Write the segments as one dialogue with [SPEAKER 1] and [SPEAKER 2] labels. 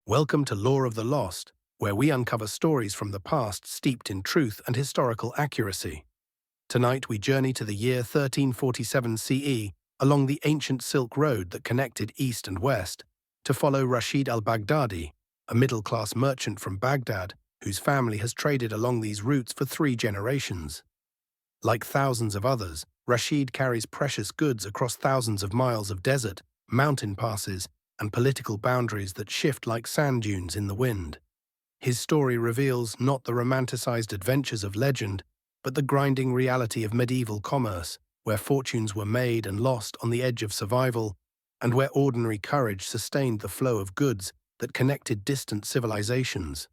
[SPEAKER 1] Welcome to Lore of the Lost, where we uncover stories from the past steeped in truth and historical accuracy. Tonight we journey to the year 1347 CE along the ancient Silk Road that connected east and west to follow Rashid al-Baghdadi, a middle-class merchant from Baghdad whose family has traded along these routes for 3 generations. Like thousands of others, Rashid carries precious goods across thousands of miles of desert, mountain passes, and political boundaries that shift like sand dunes in the wind. His story reveals not the romanticized adventures of legend, but the grinding reality of medieval commerce, where fortunes were made and lost on the edge of survival, and where ordinary courage sustained the flow of goods that connected distant civilizations.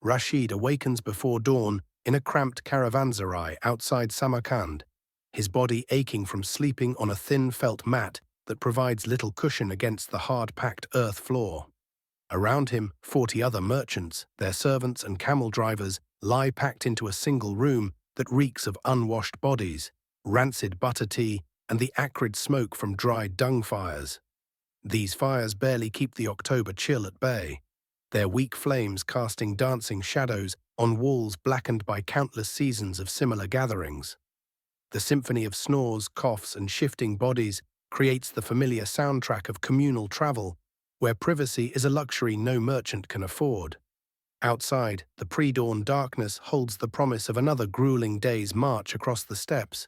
[SPEAKER 1] Rashid awakens before dawn in a cramped caravanserai outside Samarkand, his body aching from sleeping on a thin felt mat that provides little cushion against the hard-packed earth floor. Around him, 40 other merchants, their servants and camel drivers, lie packed into a single room that reeks of unwashed bodies, rancid butter tea, and the acrid smoke from dried dung fires. These fires barely keep the October chill at bay, their weak flames casting dancing shadows on walls blackened by countless seasons of similar gatherings. The symphony of snores, coughs, and shifting bodies creates the familiar soundtrack of communal travel, where privacy is a luxury no merchant can afford. Outside, the pre-dawn darkness holds the promise of another grueling day's march across the steppes.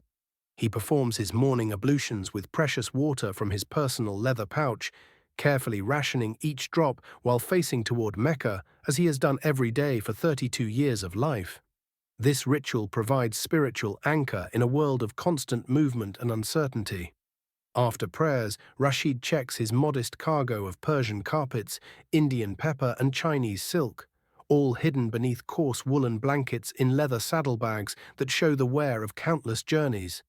[SPEAKER 1] He performs his morning ablutions with precious water from his personal leather pouch, carefully rationing each drop while facing toward Mecca, as he has done every day for 32 years of life. This ritual provides spiritual anchor in a world of constant movement and uncertainty. After prayers, Rashid checks his modest cargo of Persian carpets, Indian pepper, and Chinese silk, all hidden beneath coarse woolen blankets in leather saddlebags that show the wear of countless journeys.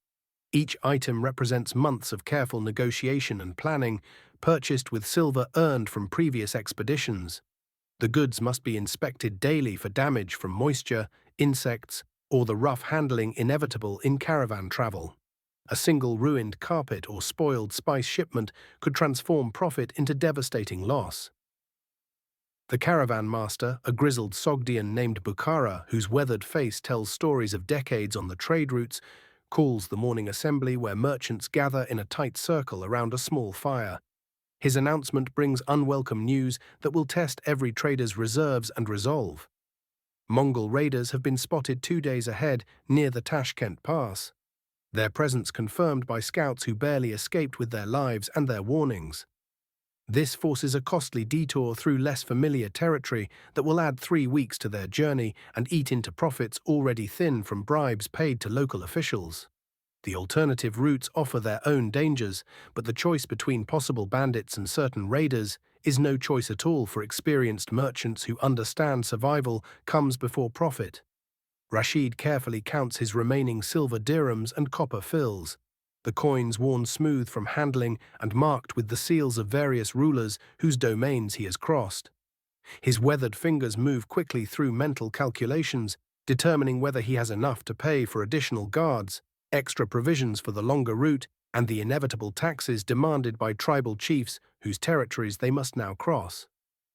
[SPEAKER 1] Each item represents months of careful negotiation and planning, purchased with silver earned from previous expeditions. The goods must be inspected daily for damage from moisture, insects, or the rough handling inevitable in caravan travel. A single ruined carpet or spoiled spice shipment could transform profit into devastating loss. The caravan master, a grizzled Sogdian named Bukhara, whose weathered face tells stories of decades on the trade routes, calls the morning assembly where merchants gather in a tight circle around a small fire. His announcement brings unwelcome news that will test every trader's reserves and resolve. Mongol raiders have been spotted 2 days ahead near the Tashkent Pass, their presence confirmed by scouts who barely escaped with their lives and their warnings. This forces a costly detour through less familiar territory that will add 3 weeks to their journey and eat into profits already thin from bribes paid to local officials. The alternative routes offer their own dangers, but the choice between possible bandits and certain raiders is no choice at all for experienced merchants who understand survival comes before profit. Rashid carefully counts his remaining silver dirhams and copper fills, the coins worn smooth from handling and marked with the seals of various rulers whose domains he has crossed. His weathered fingers move quickly through mental calculations, determining whether he has enough to pay for additional guards, extra provisions for the longer route, and the inevitable taxes demanded by tribal chiefs whose territories they must now cross.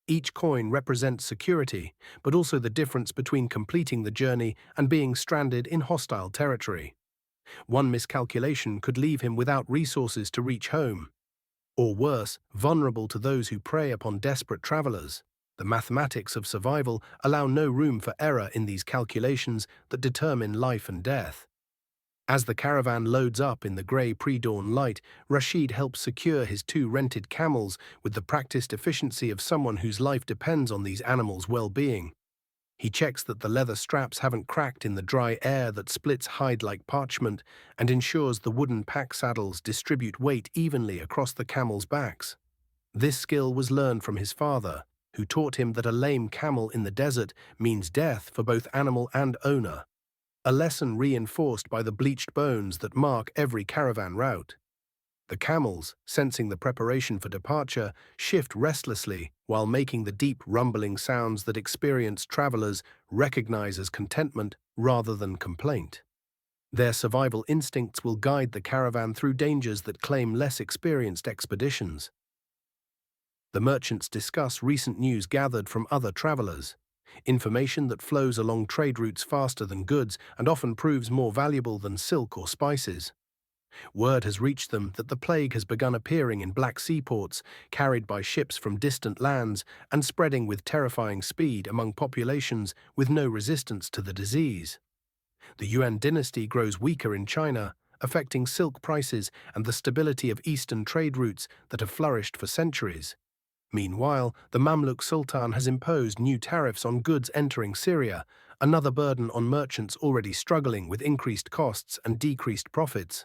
[SPEAKER 1] Each coin represents security, but also the difference between completing the journey and being stranded in hostile territory. One miscalculation could leave him without resources to reach home, or worse, vulnerable to those who prey upon desperate travelers. The mathematics of survival allow no room for error in these calculations that determine life and death. As the caravan loads up in the grey pre-dawn light, Rashid helps secure his 2 rented camels with the practiced efficiency of someone whose life depends on these animals' well-being. He checks that the leather straps haven't cracked in the dry air that splits hide like parchment and ensures the wooden pack saddles distribute weight evenly across the camels' backs. This skill was learned from his father, who taught him that a lame camel in the desert means death for both animal and owner, a lesson reinforced by the bleached bones that mark every caravan route. The camels, sensing the preparation for departure, shift restlessly while making the deep rumbling sounds that experienced travelers recognize as contentment rather than complaint. Their survival instincts will guide the caravan through dangers that claim less experienced expeditions. The merchants discuss recent news gathered from other travelers, information that flows along trade routes faster than goods and often proves more valuable than silk or spices. Word has reached them that the plague has begun appearing in Black Sea ports, carried by ships from distant lands and spreading with terrifying speed among populations with no resistance to the disease. The Yuan dynasty grows weaker in China, affecting silk prices and the stability of eastern trade routes that have flourished for centuries. Meanwhile, the Mamluk Sultan has imposed new tariffs on goods entering Syria, another burden on merchants already struggling with increased costs and decreased profits.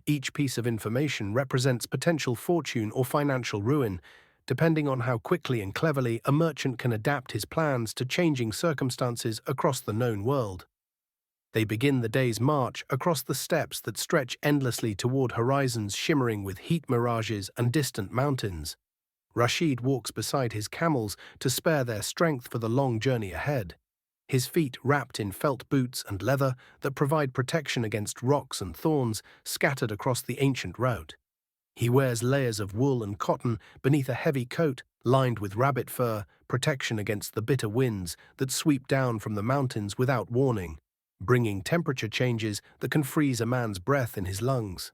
[SPEAKER 1] Each piece of information represents potential fortune or financial ruin, depending on how quickly and cleverly a merchant can adapt his plans to changing circumstances across the known world. They begin the day's march across the steppes that stretch endlessly toward horizons shimmering with heat mirages and distant mountains. Rashid walks beside his camels to spare their strength for the long journey ahead, his feet wrapped in felt boots and leather that provide protection against rocks and thorns scattered across the ancient route. He wears layers of wool and cotton beneath a heavy coat lined with rabbit fur, protection against the bitter winds that sweep down from the mountains without warning, bringing temperature changes that can freeze a man's breath in his lungs.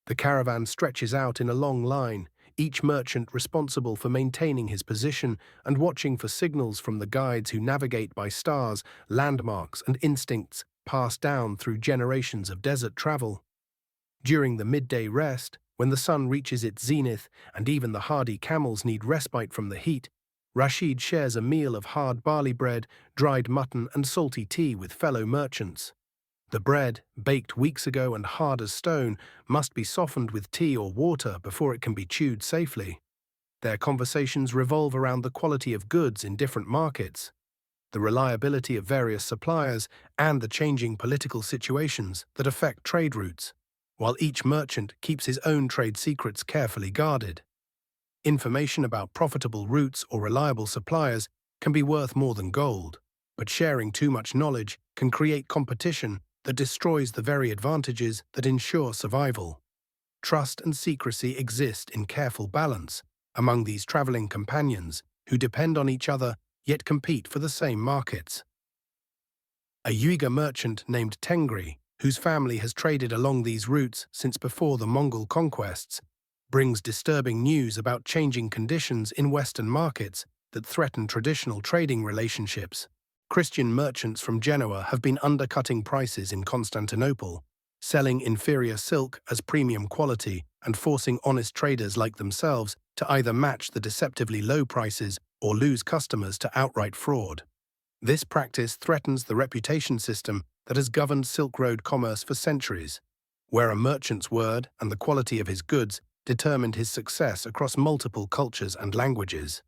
[SPEAKER 1] The caravan stretches out in a long line, each merchant responsible for maintaining his position and watching for signals from the guides who navigate by stars, landmarks, and instincts passed down through generations of desert travel. During the midday rest, when the sun reaches its zenith and even the hardy camels need respite from the heat, Rashid shares a meal of hard barley bread, dried mutton, and salty tea with fellow merchants. The bread, baked weeks ago and hard as stone, must be softened with tea or water before it can be chewed safely. Their conversations revolve around the quality of goods in different markets, the reliability of various suppliers, and the changing political situations that affect trade routes, while each merchant keeps his own trade secrets carefully guarded. Information about profitable routes or reliable suppliers can be worth more than gold, but sharing too much knowledge can create competition that destroys the very advantages that ensure survival. Trust and secrecy exist in careful balance among these traveling companions who depend on each other yet compete for the same markets. A Uyghur merchant named Tengri, whose family has traded along these routes since before the Mongol conquests, brings disturbing news about changing conditions in Western markets that threaten traditional trading relationships. Christian merchants from Genoa have been undercutting prices in Constantinople, selling inferior silk as premium quality and forcing honest traders like themselves to either match the deceptively low prices or lose customers to outright fraud. This practice threatens the reputation system that has governed Silk Road commerce for centuries, where a merchant's word and the quality of his goods determined his success across multiple cultures and languages.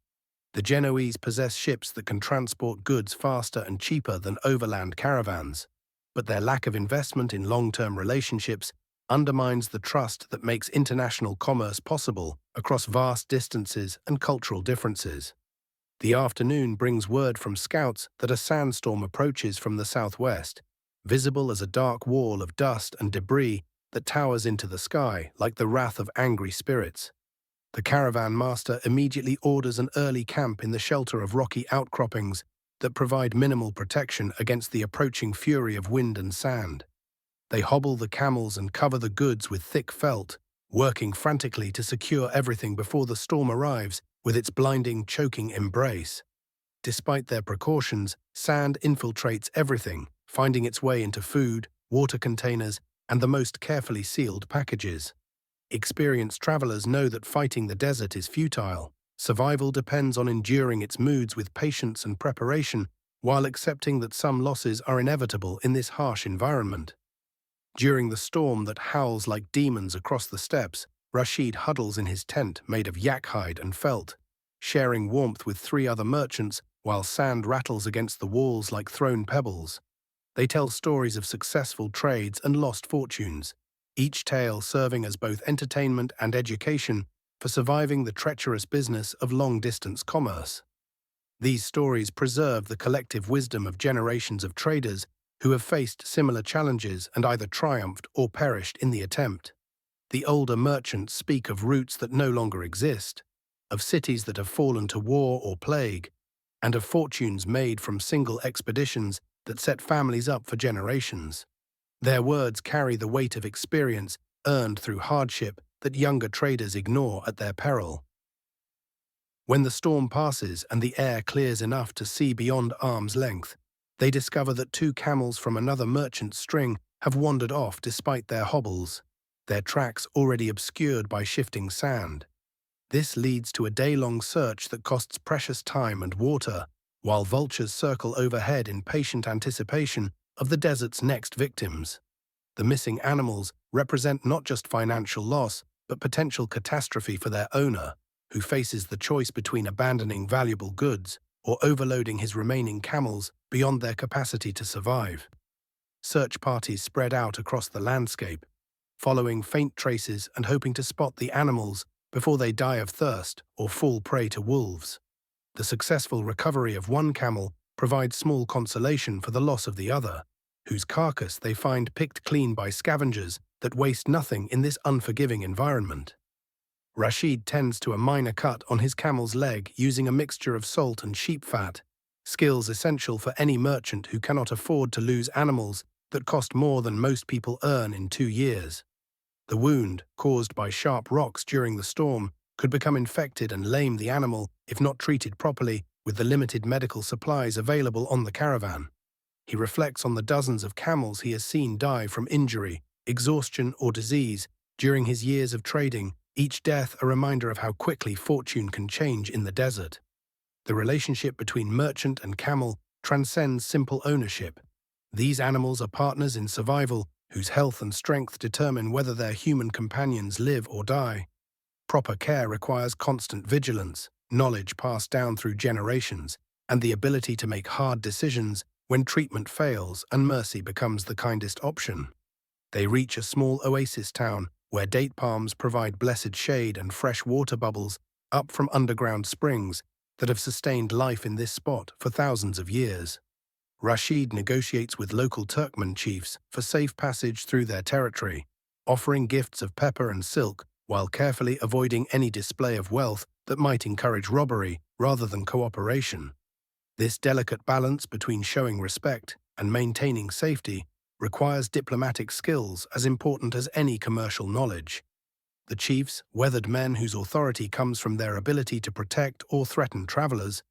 [SPEAKER 1] The Genoese possess ships that can transport goods faster and cheaper than overland caravans, but their lack of investment in long-term relationships undermines the trust that makes international commerce possible across vast distances and cultural differences. The afternoon brings word from scouts that a sandstorm approaches from the southwest, visible as a dark wall of dust and debris that towers into the sky like the wrath of angry spirits. The caravan master immediately orders an early camp in the shelter of rocky outcroppings that provide minimal protection against the approaching fury of wind and sand. They hobble the camels and cover the goods with thick felt, working frantically to secure everything before the storm arrives with its blinding, choking embrace. Despite their precautions, sand infiltrates everything, finding its way into food, water containers, and the most carefully sealed packages. Experienced travelers know that fighting the desert is futile. Survival depends on enduring its moods with patience and preparation, while accepting that some losses are inevitable in this harsh environment. During the storm that howls like demons across the steppes, Rashid huddles in his tent made of yak hide and felt, sharing warmth with 3 other merchants while sand rattles against the walls like thrown pebbles. They tell stories of successful trades and lost fortunes, each tale serving as both entertainment and education for surviving the treacherous business of long-distance commerce. These stories preserve the collective wisdom of generations of traders who have faced similar challenges and either triumphed or perished in the attempt. The older merchants speak of routes that no longer exist, of cities that have fallen to war or plague, and of fortunes made from single expeditions that set families up for generations. Their words carry the weight of experience earned through hardship that younger traders ignore at their peril. When the storm passes and the air clears enough to see beyond arm's length, they discover that two camels from another merchant's string have wandered off despite their hobbles, their tracks already obscured by shifting sand. This leads to a day-long search that costs precious time and water, while vultures circle overhead in patient anticipation of the desert's next victims. The missing animals represent not just financial loss, but potential catastrophe for their owner, who faces the choice between abandoning valuable goods or overloading his remaining camels beyond their capacity to survive. Search parties spread out across the landscape, following faint traces and hoping to spot the animals before they die of thirst or fall prey to wolves. The successful recovery of one camel provides small consolation for the loss of the other, whose carcass they find picked clean by scavengers that waste nothing in this unforgiving environment. Rashid tends to a minor cut on his camel's leg using a mixture of salt and sheep fat, skills essential for any merchant who cannot afford to lose animals that cost more than most people earn in 2 years. The wound, caused by sharp rocks during the storm, could become infected and lame the animal if not treated properly with the limited medical supplies available on the caravan. He reflects on the dozens of camels he has seen die from injury, exhaustion, or disease during his years of trading, each death a reminder of how quickly fortune can change in the desert. The relationship between merchant and camel transcends simple ownership. These animals are partners in survival whose health and strength determine whether their human companions live or die. Proper care requires constant vigilance, knowledge passed down through generations, and the ability to make hard decisions when treatment fails and mercy becomes the kindest option. They reach a small oasis town where date palms provide blessed shade and fresh water bubbles up from underground springs that have sustained life in this spot for thousands of years. Rashid negotiates with local Turkmen chiefs for safe passage through their territory, offering gifts of pepper and silk while carefully avoiding any display of wealth that might encourage robbery rather than cooperation. This delicate balance between showing respect and maintaining safety requires diplomatic skills as important as any commercial knowledge. The chiefs, weathered men whose authority comes from their ability to protect or threaten travelers,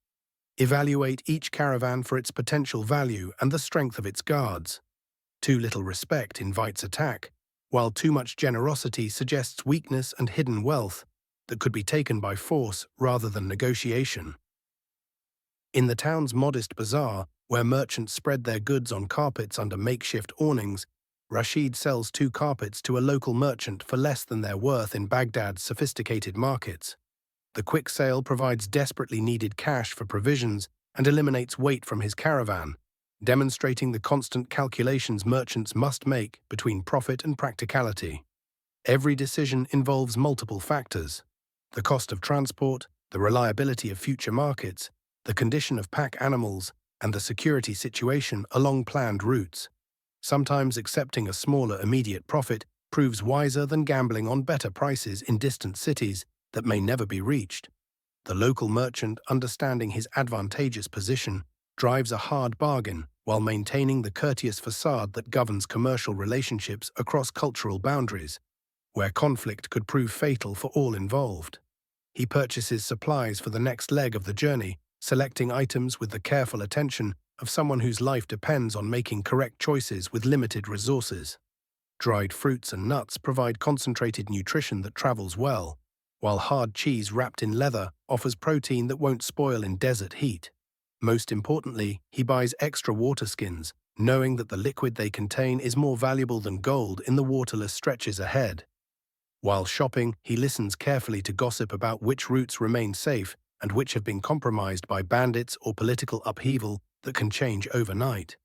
[SPEAKER 1] evaluate each caravan for its potential value and the strength of its guards. Too little respect invites attack, while too much generosity suggests weakness and hidden wealth that could be taken by force rather than negotiation. In the town's modest bazaar, where merchants spread their goods on carpets under makeshift awnings, Rashid sells 2 carpets to a local merchant for less than their worth in Baghdad's sophisticated markets. The quick sale provides desperately needed cash for provisions and eliminates weight from his caravan, demonstrating the constant calculations merchants must make between profit and practicality. Every decision involves multiple factors: the cost of transport, the reliability of future markets, the condition of pack animals, and the security situation along planned routes. Sometimes accepting a smaller immediate profit proves wiser than gambling on better prices in distant cities that may never be reached. The local merchant, understanding his advantageous position, drives a hard bargain while maintaining the courteous facade that governs commercial relationships across cultural boundaries, where conflict could prove fatal for all involved. He purchases supplies for the next leg of the journey, selecting items with the careful attention of someone whose life depends on making correct choices with limited resources. Dried fruits and nuts provide concentrated nutrition that travels well, while hard cheese wrapped in leather offers protein that won't spoil in desert heat. Most importantly, he buys extra water skins, knowing that the liquid they contain is more valuable than gold in the waterless stretches ahead. While shopping, he listens carefully to gossip about which routes remain safe and which have been compromised by bandits or political upheaval that can change overnight.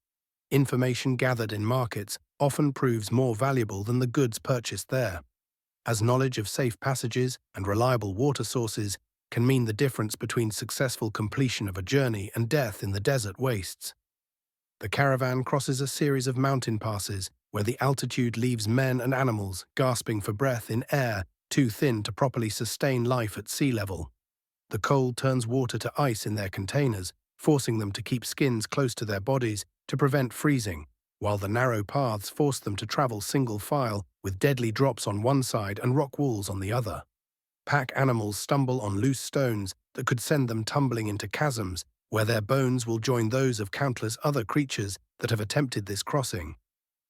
[SPEAKER 1] Information gathered in markets often proves more valuable than the goods purchased there, as knowledge of safe passages and reliable water sources can mean the difference between successful completion of a journey and death in the desert wastes. The caravan crosses a series of mountain passes where the altitude leaves men and animals gasping for breath in air too thin to properly sustain life at sea level. The cold turns water to ice in their containers, forcing them to keep skins close to their bodies to prevent freezing, while the narrow paths force them to travel single file with deadly drops on one side and rock walls on the other. Pack animals stumble on loose stones that could send them tumbling into chasms, where their bones will join those of countless other creatures that have attempted this crossing.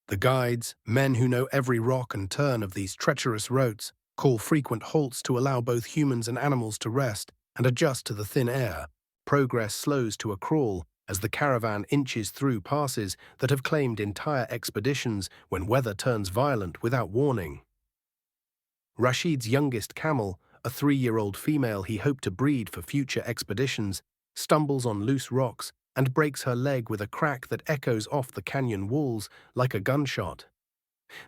[SPEAKER 1] The guides, men who know every rock and turn of these treacherous routes, call frequent halts to allow both humans and animals to rest and adjust to the thin air. Progress slows to a crawl as the caravan inches through passes that have claimed entire expeditions when weather turns violent without warning. Rashid's youngest camel, a 3-year-old female he hoped to breed for future expeditions, stumbles on loose rocks and breaks her leg with a crack that echoes off the canyon walls like a gunshot.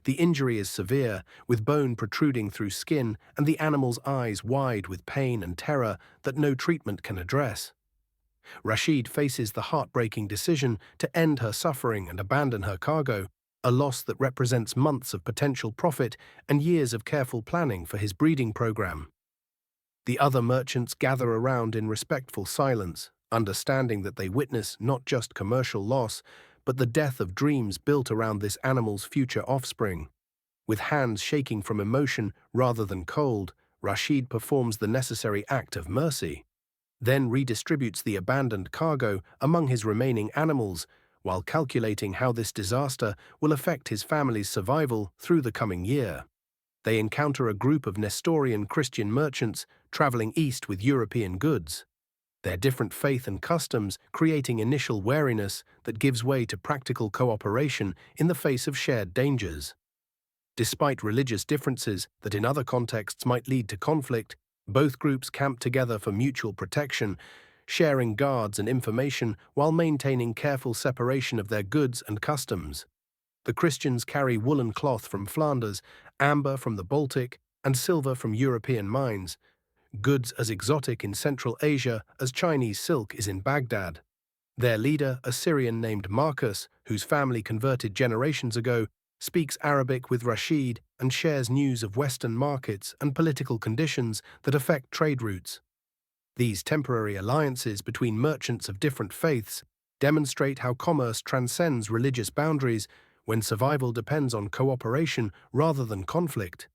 [SPEAKER 1] The injury is severe, with bone protruding through skin and the animal's eyes wide with pain and terror that no treatment can address. Rashid faces the heartbreaking decision to end her suffering and abandon her cargo, a loss that represents months of potential profit and years of careful planning for his breeding program. The other merchants gather around in respectful silence, understanding that they witness not just commercial loss, but the death of dreams built around this animal's future offspring. With hands shaking from emotion rather than cold, Rashid performs the necessary act of mercy, then redistributes the abandoned cargo among his remaining animals, while calculating how this disaster will affect his family's survival through the coming year. They encounter a group of Nestorian Christian merchants traveling east with European goods, their different faith and customs creating initial wariness that gives way to practical cooperation in the face of shared dangers. Despite religious differences that in other contexts might lead to conflict, both groups camp together for mutual protection, sharing guards and information while maintaining careful separation of their goods and customs. The Christians carry woolen cloth from Flanders, amber from the Baltic, and silver from European mines, goods as exotic in Central Asia as Chinese silk is in Baghdad. Their leader, a Syrian named Marcus, whose family converted generations ago, speaks Arabic with Rashid and shares news of Western markets and political conditions that affect trade routes. These temporary alliances between merchants of different faiths demonstrate how commerce transcends religious boundaries when survival depends on cooperation rather than conflict.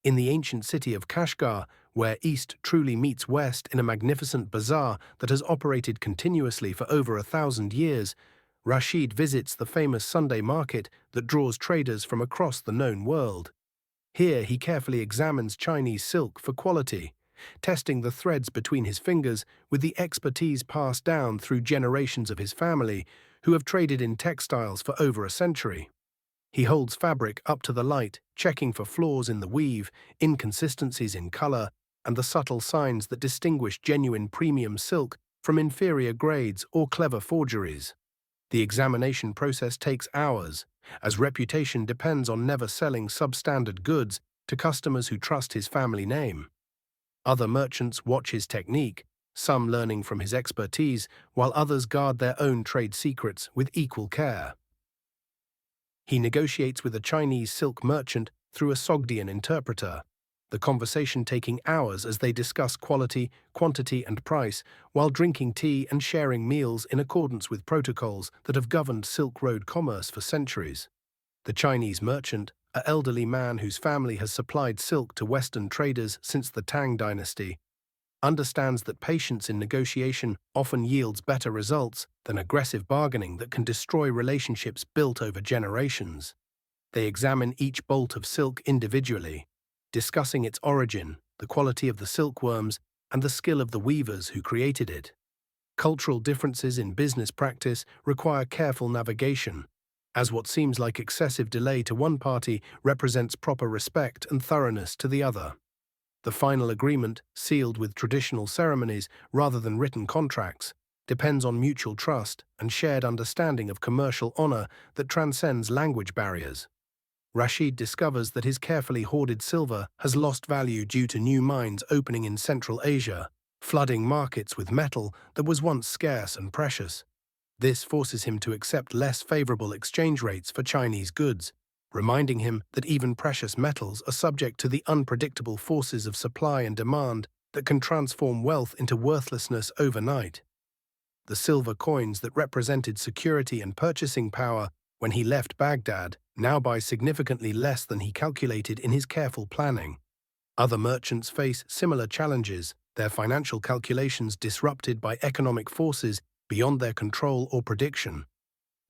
[SPEAKER 1] In the ancient city of Kashgar, where East truly meets West in a magnificent bazaar that has operated continuously for over 1,000 years, Rashid visits the famous Sunday market that draws traders from across the known world. Here he carefully examines Chinese silk for quality, testing the threads between his fingers with the expertise passed down through generations of his family, who have traded in textiles for over a century. He holds fabric up to the light, checking for flaws in the weave, inconsistencies in color, and the subtle signs that distinguish genuine premium silk from inferior grades or clever forgeries. The examination process takes hours, as reputation depends on never selling substandard goods to customers who trust his family name. Other merchants watch his technique, some learning from his expertise, while others guard their own trade secrets with equal care. He negotiates with a Chinese silk merchant through a Sogdian interpreter, the conversation taking hours as they discuss quality, quantity, and price, while drinking tea and sharing meals in accordance with protocols that have governed Silk Road commerce for centuries. The Chinese merchant, an elderly man whose family has supplied silk to Western traders since the Tang dynasty, understands that patience in negotiation often yields better results than aggressive bargaining that can destroy relationships built over generations. They examine each bolt of silk individually, discussing its origin, the quality of the silkworms, and the skill of the weavers who created it. Cultural differences in business practice require careful navigation, as what seems like excessive delay to one party represents proper respect and thoroughness to the other. The final agreement, sealed with traditional ceremonies rather than written contracts, depends on mutual trust and shared understanding of commercial honor that transcends language barriers. Rashid discovers that his carefully hoarded silver has lost value due to new mines opening in Central Asia, flooding markets with metal that was once scarce and precious. This forces him to accept less favorable exchange rates for Chinese goods, reminding him that even precious metals are subject to the unpredictable forces of supply and demand that can transform wealth into worthlessness overnight. The silver coins that represented security and purchasing power when he left Baghdad now buy significantly less than he calculated in his careful planning. Other merchants face similar challenges, their financial calculations disrupted by economic forces beyond their control or prediction.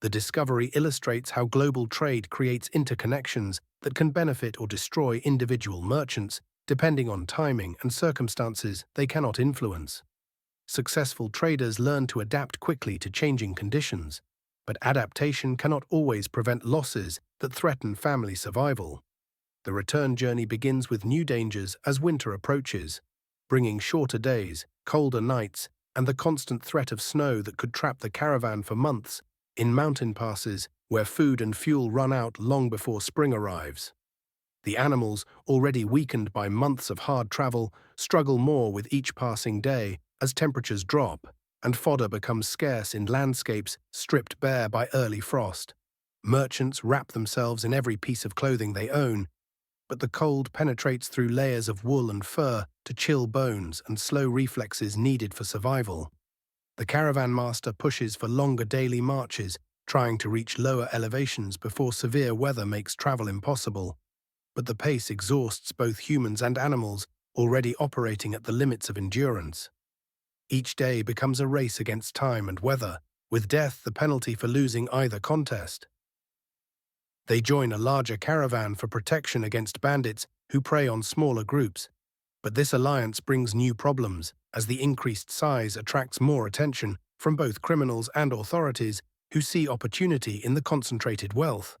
[SPEAKER 1] The discovery illustrates how global trade creates interconnections that can benefit or destroy individual merchants, depending on timing and circumstances they cannot influence. Successful traders learn to adapt quickly to changing conditions, but adaptation cannot always prevent losses that threaten family survival. The return journey begins with new dangers as winter approaches, bringing shorter days, colder nights, and the constant threat of snow that could trap the caravan for months in mountain passes where food and fuel run out long before spring arrives. The animals, already weakened by months of hard travel, struggle more with each passing day as temperatures drop and fodder becomes scarce in landscapes stripped bare by early frost. Merchants wrap themselves in every piece of clothing they own, but the cold penetrates through layers of wool and fur to chill bones and slow reflexes needed for survival. The caravan master pushes for longer daily marches, trying to reach lower elevations before severe weather makes travel impossible. But the pace exhausts both humans and animals, already operating at the limits of endurance. Each day becomes a race against time and weather, with death the penalty for losing either contest. They join a larger caravan for protection against bandits who prey on smaller groups. But this alliance brings new problems, as the increased size attracts more attention from both criminals and authorities who see opportunity in the concentrated wealth.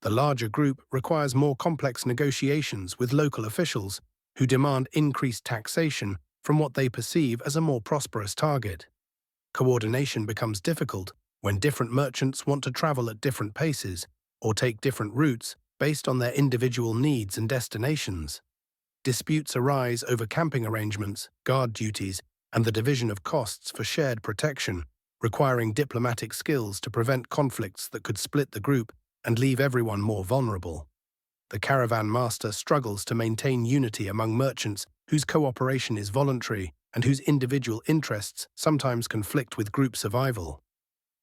[SPEAKER 1] The larger group requires more complex negotiations with local officials who demand increased taxation from what they perceive as a more prosperous target. Coordination becomes difficult when different merchants want to travel at different paces or take different routes based on their individual needs and destinations. Disputes arise over camping arrangements, guard duties, and the division of costs for shared protection, requiring diplomatic skills to prevent conflicts that could split the group and leave everyone more vulnerable. The caravan master struggles to maintain unity among merchants whose cooperation is voluntary and whose individual interests sometimes conflict with group survival.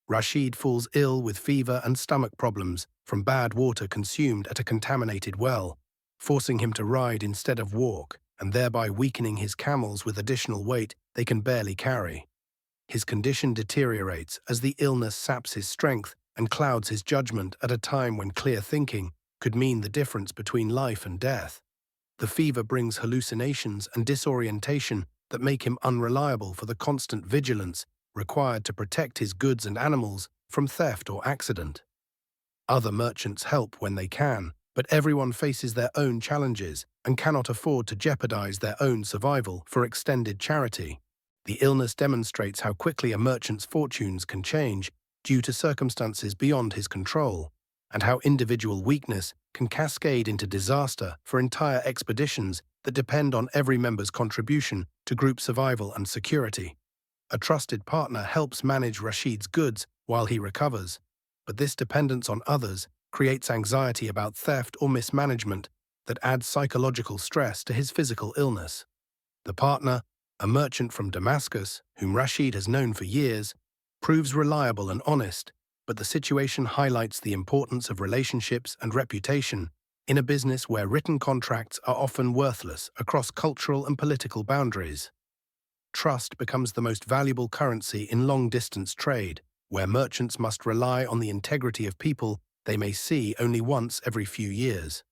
[SPEAKER 1] Rashid falls ill with fever and stomach problems from bad water consumed at a contaminated well, forcing him to ride instead of walk, and thereby weakening his camels with additional weight they can barely carry. His condition deteriorates as the illness saps his strength and clouds his judgment at a time when clear thinking could mean the difference between life and death. The fever brings hallucinations and disorientation that make him unreliable for the constant vigilance required to protect his goods and animals from theft or accident. Other merchants help when they can, but everyone faces their own challenges and cannot afford to jeopardize their own survival for extended charity. The illness demonstrates how quickly a merchant's fortunes can change due to circumstances beyond his control, and how individual weakness can cascade into disaster for entire expeditions that depend on every member's contribution to group survival and security. A trusted partner helps manage Rashid's goods while he recovers, but this dependence on others creates anxiety about theft or mismanagement that adds psychological stress to his physical illness. The partner, a merchant from Damascus, whom Rashid has known for years, proves reliable and honest, but the situation highlights the importance of relationships and reputation in a business where written contracts are often worthless across cultural and political boundaries. Trust becomes the most valuable currency in long-distance trade, where merchants must rely on the integrity of people they may see only once every few years.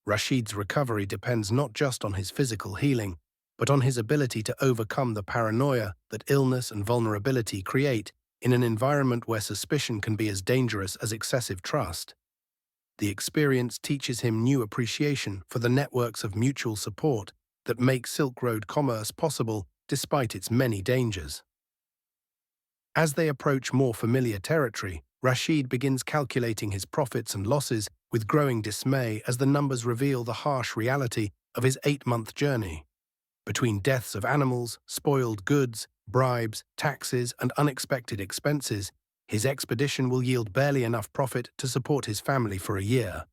[SPEAKER 1] Rashid's recovery depends not just on his physical healing, but on his ability to overcome the paranoia that illness and vulnerability create in an environment where suspicion can be as dangerous as excessive trust. The experience teaches him new appreciation for the networks of mutual support that make Silk Road commerce possible despite its many dangers. As they approach more familiar territory, Rashid begins calculating his profits and losses with growing dismay as the numbers reveal the harsh reality of his 8-month journey. Between deaths of animals, spoiled goods, bribes, taxes, and unexpected expenses, his expedition will yield barely enough profit to support his family for a year.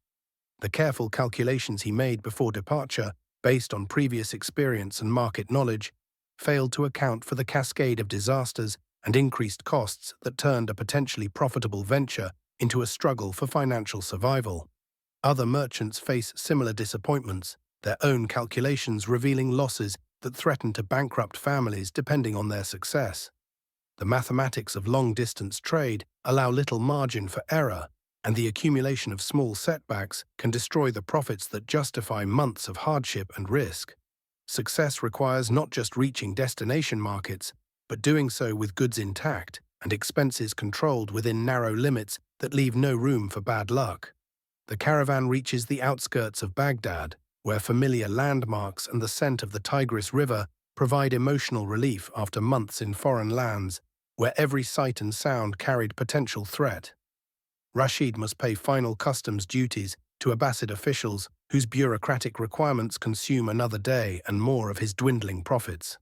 [SPEAKER 1] The careful calculations he made before departure based on previous experience and market knowledge, failed to account for the cascade of disasters and increased costs that turned a potentially profitable venture into a struggle for financial survival. Other merchants face similar disappointments, their own calculations revealing losses that threaten to bankrupt families depending on their success. The mathematics of long-distance trade allow little margin for error, and the accumulation of small setbacks can destroy the profits that justify months of hardship and risk. Success requires not just reaching destination markets, but doing so with goods intact and expenses controlled within narrow limits that leave no room for bad luck. The caravan reaches the outskirts of Baghdad, where familiar landmarks and the scent of the Tigris River provide emotional relief after months in foreign lands, where every sight and sound carried potential threat. Rashid must pay final customs duties to Abbasid officials whose bureaucratic requirements consume another day and more of his dwindling profits.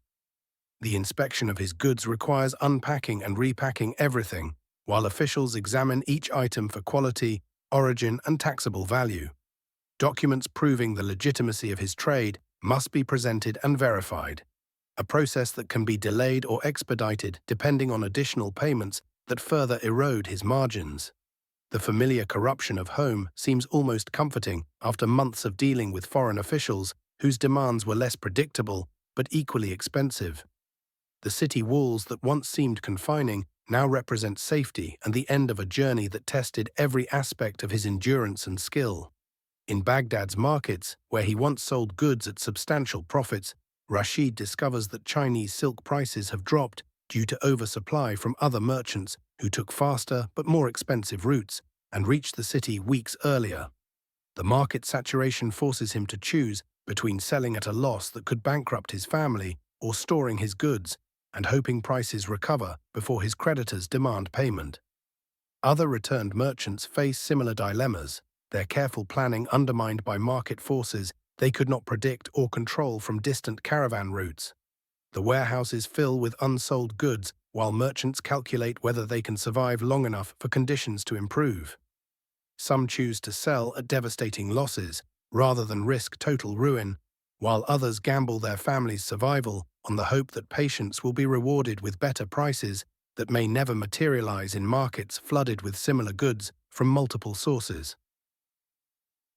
[SPEAKER 1] The inspection of his goods requires unpacking and repacking everything, while officials examine each item for quality, origin, and taxable value. Documents proving the legitimacy of his trade must be presented and verified, a process that can be delayed or expedited depending on additional payments that further erode his margins. The familiar corruption of home seems almost comforting after months of dealing with foreign officials whose demands were less predictable but equally expensive. The city walls that once seemed confining now represent safety and the end of a journey that tested every aspect of his endurance and skill. In Baghdad's markets, where he once sold goods at substantial profits, Rashid discovers that Chinese silk prices have dropped due to oversupply from other merchants who took faster but more expensive routes and reached the city weeks earlier. The market saturation forces him to choose between selling at a loss that could bankrupt his family or storing his goods and hoping prices recover before his creditors demand payment. Other returned merchants face similar dilemmas, their careful planning undermined by market forces they could not predict or control from distant caravan routes. The warehouses fill with unsold goods while merchants calculate whether they can survive long enough for conditions to improve. Some choose to sell at devastating losses rather than risk total ruin, while others gamble their family's survival on the hope that patience will be rewarded with better prices that may never materialize in markets flooded with similar goods from multiple sources.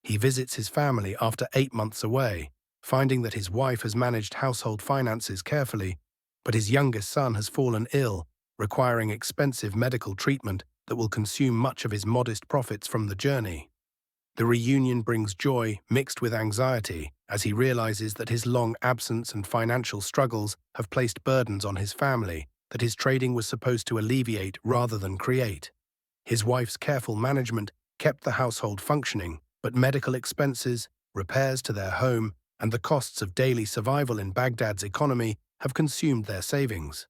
[SPEAKER 1] He visits his family after 8 months away, finding that his wife has managed household finances carefully, but his youngest son has fallen ill, requiring expensive medical treatment that will consume much of his modest profits from the journey. The reunion brings joy mixed with anxiety as he realizes that his long absence and financial struggles have placed burdens on his family that his trading was supposed to alleviate rather than create. His wife's careful management kept the household functioning, but medical expenses, repairs to their home, and the costs of daily survival in Baghdad's economy have consumed their savings.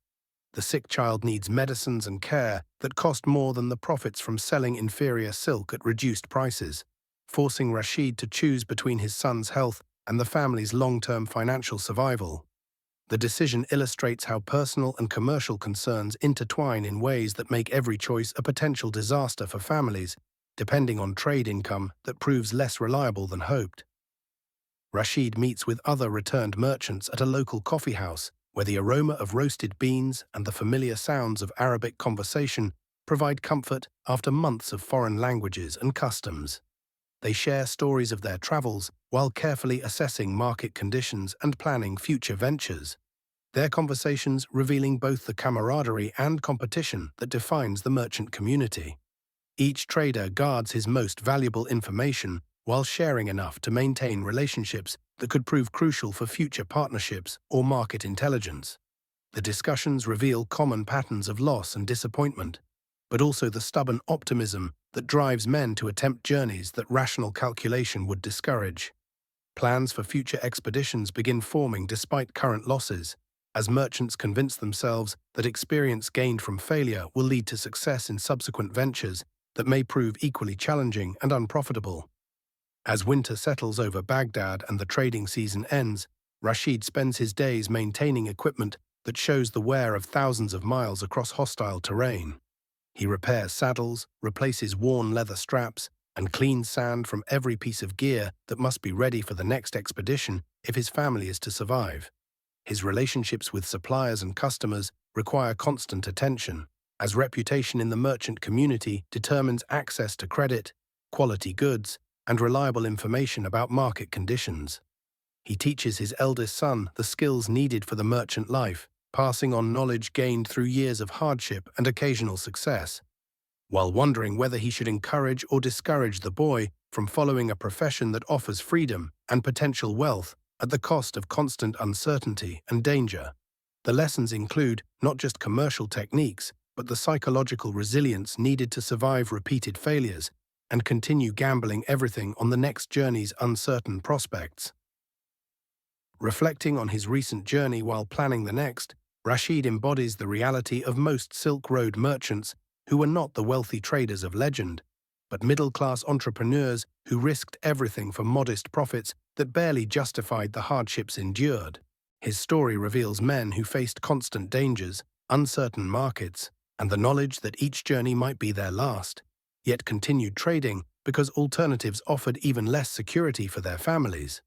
[SPEAKER 1] The sick child needs medicines and care that cost more than the profits from selling inferior silk at reduced prices, forcing Rashid to choose between his son's health and the family's long-term financial survival. The decision illustrates how personal and commercial concerns intertwine in ways that make every choice a potential disaster for families, depending on trade income that proves less reliable than hoped. Rashid meets with other returned merchants at a local coffee house, where the aroma of roasted beans and the familiar sounds of Arabic conversation provide comfort after months of foreign languages and customs. They share stories of their travels while carefully assessing market conditions and planning future ventures. Their conversations revealing both the camaraderie and competition that defines the merchant community. Each trader guards his most valuable information while sharing enough to maintain relationships that could prove crucial for future partnerships or market intelligence. The discussions reveal common patterns of loss and disappointment, but also the stubborn optimism that drives men to attempt journeys that rational calculation would discourage. Plans for future expeditions begin forming despite current losses, as merchants convince themselves that experience gained from failure will lead to success in subsequent ventures that may prove equally challenging and unprofitable. As winter settles over Baghdad and the trading season ends, Rashid spends his days maintaining equipment that shows the wear of thousands of miles across hostile terrain. He repairs saddles, replaces worn leather straps, and cleans sand from every piece of gear that must be ready for the next expedition if his family is to survive. His relationships with suppliers and customers require constant attention, as reputation in the merchant community determines access to credit, quality goods, and reliable information about market conditions. He teaches his eldest son the skills needed for the merchant life, passing on knowledge gained through years of hardship and occasional success. While wondering whether he should encourage or discourage the boy from following a profession that offers freedom and potential wealth at the cost of constant uncertainty and danger. The lessons include not just commercial techniques, but the psychological resilience needed to survive repeated failures and continue gambling everything on the next journey's uncertain prospects. Reflecting on his recent journey while planning the next, Rashid embodies the reality of most Silk Road merchants who were not the wealthy traders of legend, but middle-class entrepreneurs who risked everything for modest profits that barely justified the hardships endured. His story reveals men who faced constant dangers, uncertain markets, and the knowledge that each journey might be their last, yet continued trading because alternatives offered even less security for their families.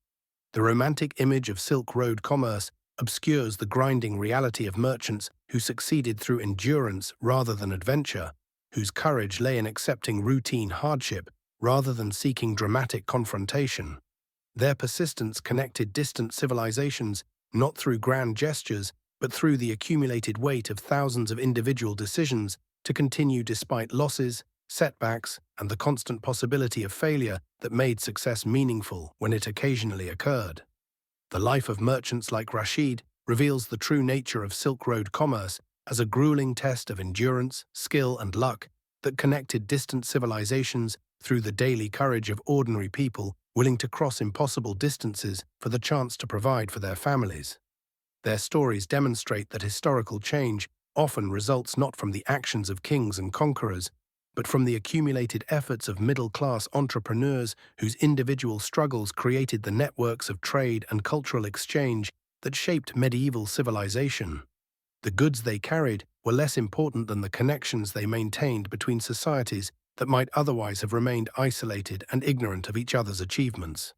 [SPEAKER 1] The romantic image of Silk Road commerce obscures the grinding reality of merchants who succeeded through endurance rather than adventure, whose courage lay in accepting routine hardship rather than seeking dramatic confrontation. Their persistence connected distant civilizations not through grand gestures, but through the accumulated weight of thousands of individual decisions to continue despite losses, setbacks, and the constant possibility of failure that made success meaningful when it occasionally occurred. The life of merchants like Rashid reveals the true nature of Silk Road commerce as a grueling test of endurance, skill, and luck that connected distant civilizations through the daily courage of ordinary people willing to cross impossible distances for the chance to provide for their families. Their stories demonstrate that historical change often results not from the actions of kings and conquerors, but from the accumulated efforts of middle-class entrepreneurs whose individual struggles created the networks of trade and cultural exchange that shaped medieval civilization. The goods they carried were less important than the connections they maintained between societies that might otherwise have remained isolated and ignorant of each other's achievements.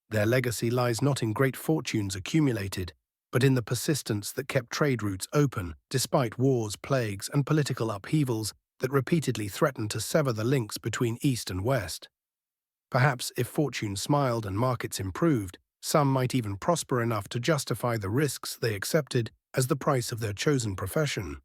[SPEAKER 1] Their legacy lies not in great fortunes accumulated, but in the persistence that kept trade routes open despite wars, plagues, and political upheavals that repeatedly threatened to sever the links between East and West. Perhaps if fortune smiled and markets improved, some might even prosper enough to justify the risks they accepted as the price of their chosen profession.